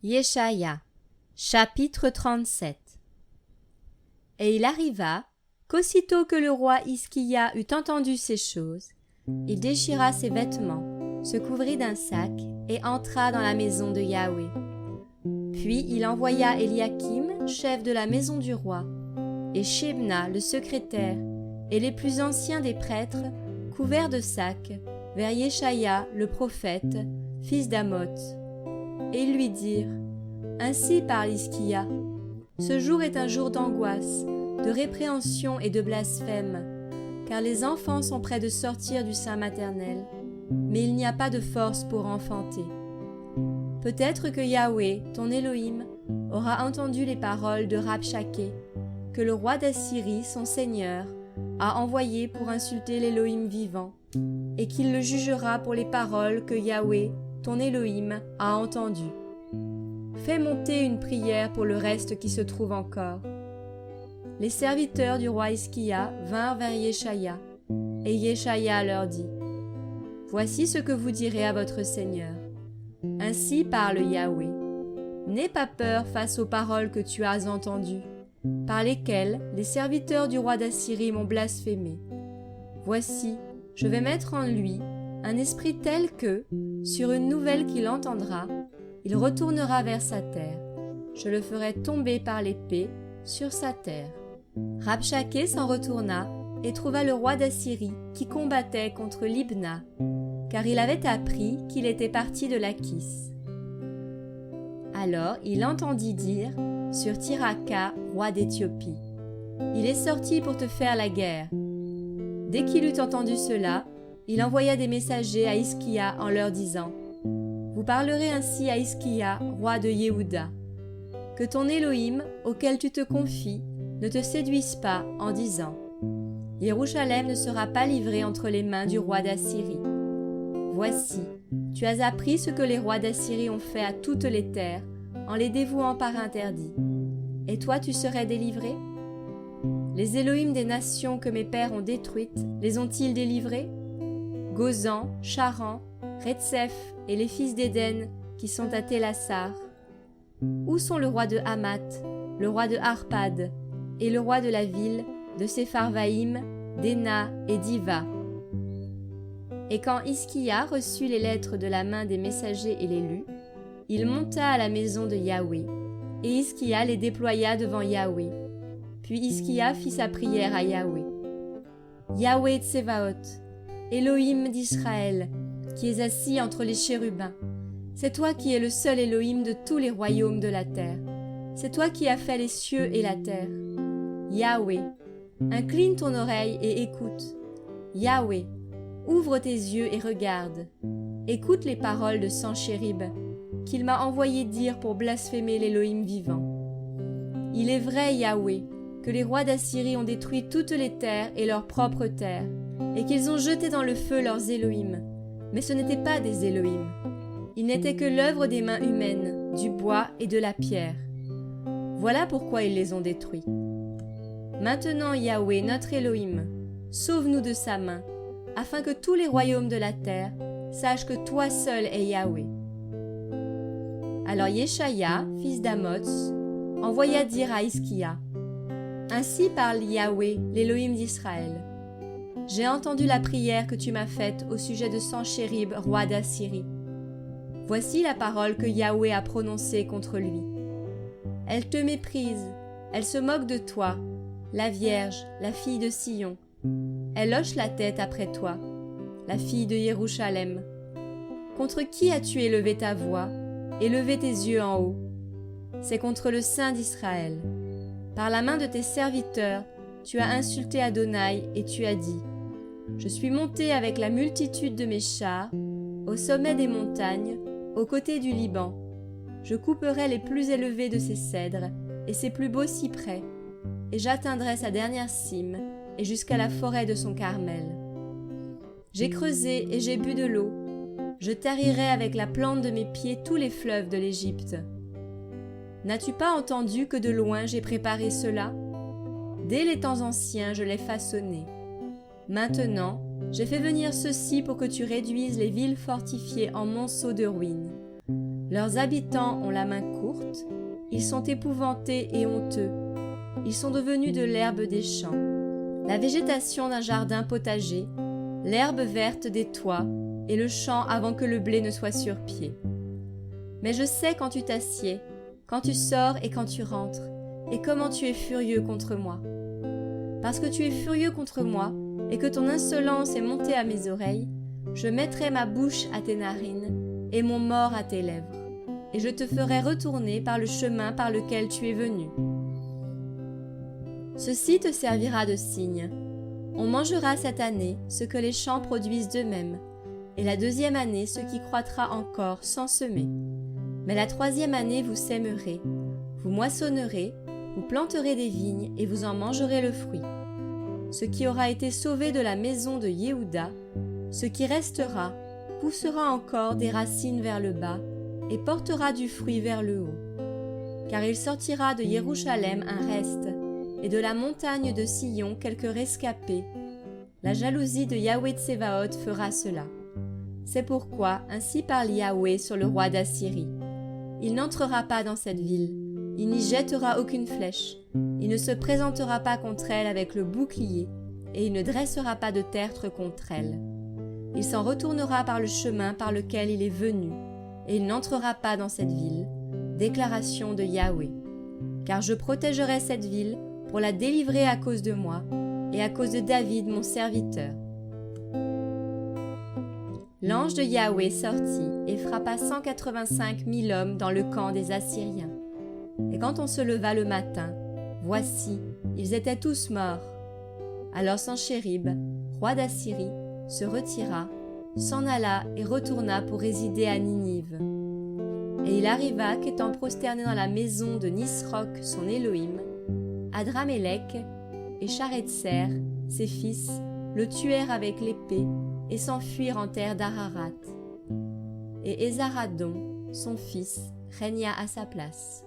Yeshaya, chapitre 37. Et il arriva qu'aussitôt que le roi Hiskia eut entendu ces choses, il déchira ses vêtements, se couvrit d'un sac et entra dans la maison de Yahweh. Puis il envoya Eliakim, chef de la maison du roi, et Shebna, le secrétaire, et les plus anciens des prêtres, couverts de sacs, vers Yeshaya, le prophète, fils d'Amoth. Et ils lui dirent : Ainsi parle Hiskia. Ce jour est un jour d'angoisse, de répréhension et de blasphème, car les enfants sont près de sortir du sein maternel, mais il n'y a pas de force pour enfanter. Peut-être que Yahweh, ton Élohim, aura entendu les paroles de Rabshaké, que le roi d'Assyrie, son seigneur, a envoyé pour insulter l'Élohim vivant, et qu'il le jugera pour les paroles que Yahweh, ton Élohim, a entendues. Fais monter une prière pour le reste qui se trouve encore. Les serviteurs du roi Hiskia vinrent vers Yeshaya, et Yeshaya leur dit : Voici ce que vous direz à votre Seigneur. Ainsi parle Yahweh. N'aie pas peur face aux paroles que tu as entendues, par lesquelles les serviteurs du roi d'Assyrie m'ont blasphémé. Voici, je vais mettre en lui un esprit tel que, sur une nouvelle qu'il entendra, il retournera vers sa terre. Je le ferai tomber par l'épée sur sa terre. Rabshaké s'en retourna et trouva le roi d'Assyrie qui combattait contre Libna, car il avait appris qu'il était parti de Lachis. Alors il entendit dire sur Tirhaka, roi d'Éthiopie : Il est sorti pour te faire la guerre. Dès qu'il eut entendu cela, il envoya des messagers à Hiskia en leur disant : Vous parlerez ainsi à Hiskia, roi de Yehuda. Que ton Élohim, auquel tu te confies, ne te séduise pas en disant : Jérusalem ne sera pas livrée entre les mains du roi d'Assyrie. Voici, tu as appris ce que les rois d'Assyrie ont fait à toutes les terres, en les dévouant par interdit. Et toi tu serais délivré ? Les Élohim des nations que mes pères ont détruites, les ont-ils délivrés ? Gozan, Charan, Retsef et les fils d'Éden qui sont à Télassar. Où sont le roi de Hamath, le roi de Arpad, et le roi de la ville de Sepharvaïm, d'Ena et d'Iva ? Et quand Hiskia reçut les lettres de la main des messagers et les lut, il monta à la maison de Yahweh, et Hiskia les déploya devant Yahweh. Puis Hiskia fit sa prière à Yahweh. Yahweh Tsevaot, Elohim d'Israël, qui es assis entre les chérubins, c'est toi qui es le seul Elohim de tous les royaumes de la terre. C'est toi qui as fait les cieux et la terre. Yahweh, incline ton oreille et écoute. Yahweh, ouvre tes yeux et regarde. Écoute les paroles de Sanchérib, qu'il m'a envoyé dire pour blasphémer l'Élohim vivant. Il est vrai, Yahweh, que les rois d'Assyrie ont détruit toutes les terres et leurs propres terres, et qu'ils ont jeté dans le feu leurs Élohim. Mais ce n'étaient pas des Élohim. Ils n'étaient que l'œuvre des mains humaines, du bois et de la pierre. Voilà pourquoi ils les ont détruits. Maintenant, Yahweh, notre Élohim, sauve-nous de sa main, afin que tous les royaumes de la terre sachent que toi seul es Yahweh. Alors Yeshaya, fils d'Amoth, envoya dire à Hiskia : Ainsi parle Yahweh, l'Élohim d'Israël. J'ai entendu la prière que tu m'as faite au sujet de Sanchérib, roi d'Assyrie. Voici la parole que Yahweh a prononcée contre lui. Elle te méprise, elle se moque de toi, la Vierge, la fille de Sion. Elle hoche la tête après toi, la fille de Jérusalem. Contre qui as-tu élevé ta voix et levé tes yeux en haut ? C'est contre le Saint d'Israël. Par la main de tes serviteurs, tu as insulté Adonai et tu as dit : Je suis monté avec la multitude de mes chars, au sommet des montagnes, aux côtés du Liban. Je couperai les plus élevés de ses cèdres et ses plus beaux cyprès, et j'atteindrai sa dernière cime et jusqu'à la forêt de son Carmel. J'ai creusé et j'ai bu de l'eau. Je tarirai avec la plante de mes pieds tous les fleuves de l'Égypte. N'as-tu pas entendu que de loin j'ai préparé cela ? Dès les temps anciens, je l'ai façonné. Maintenant, j'ai fait venir ceci pour que tu réduises les villes fortifiées en monceaux de ruines. Leurs habitants ont la main courte, ils sont épouvantés et honteux, ils sont devenus de l'herbe des champs, la végétation d'un jardin potager, l'herbe verte des toits et le champ avant que le blé ne soit sur pied. Mais je sais quand tu t'assieds, quand tu sors et quand tu rentres, et comment tu es furieux contre moi. Parce que tu es furieux contre moi, et que ton insolence est montée à mes oreilles, je mettrai ma bouche à tes narines, et mon mors à tes lèvres, et je te ferai retourner par le chemin par lequel tu es venu. Ceci te servira de signe. On mangera cette année ce que les champs produisent d'eux-mêmes, et la deuxième année ce qui croîtra encore sans semer. Mais la troisième année vous sèmerez, vous moissonnerez, vous planterez des vignes et vous en mangerez le fruit. Ce qui aura été sauvé de la maison de Yehuda, ce qui restera, poussera encore des racines vers le bas et portera du fruit vers le haut. Car il sortira de Jérusalem un reste, et de la montagne de Sion quelques rescapés. La jalousie de Yahweh Tsevaot fera cela. C'est pourquoi ainsi parle Yahweh sur le roi d'Assyrie. Il n'entrera pas dans cette ville, il n'y jettera aucune flèche, il ne se présentera pas contre elle avec le bouclier, et il ne dressera pas de tertre contre elle. Il s'en retournera par le chemin par lequel il est venu, et il n'entrera pas dans cette ville. Déclaration de Yahweh. Car je protégerai cette ville pour la délivrer à cause de moi, et à cause de David mon serviteur. L'ange de Yahweh sortit et frappa 185 000 hommes dans le camp des Assyriens. Et quand on se leva le matin, voici, ils étaient tous morts. Alors Sanchérib, roi d'Assyrie, se retira, s'en alla et retourna pour résider à Ninive. Et il arriva qu'étant prosterné dans la maison de Nisroch, son Élohim, Adramélec et Charetser, ses fils, le tuèrent avec l'épée et s'enfuirent en terre d'Ararat. Et Esaradon, son fils, régna à sa place.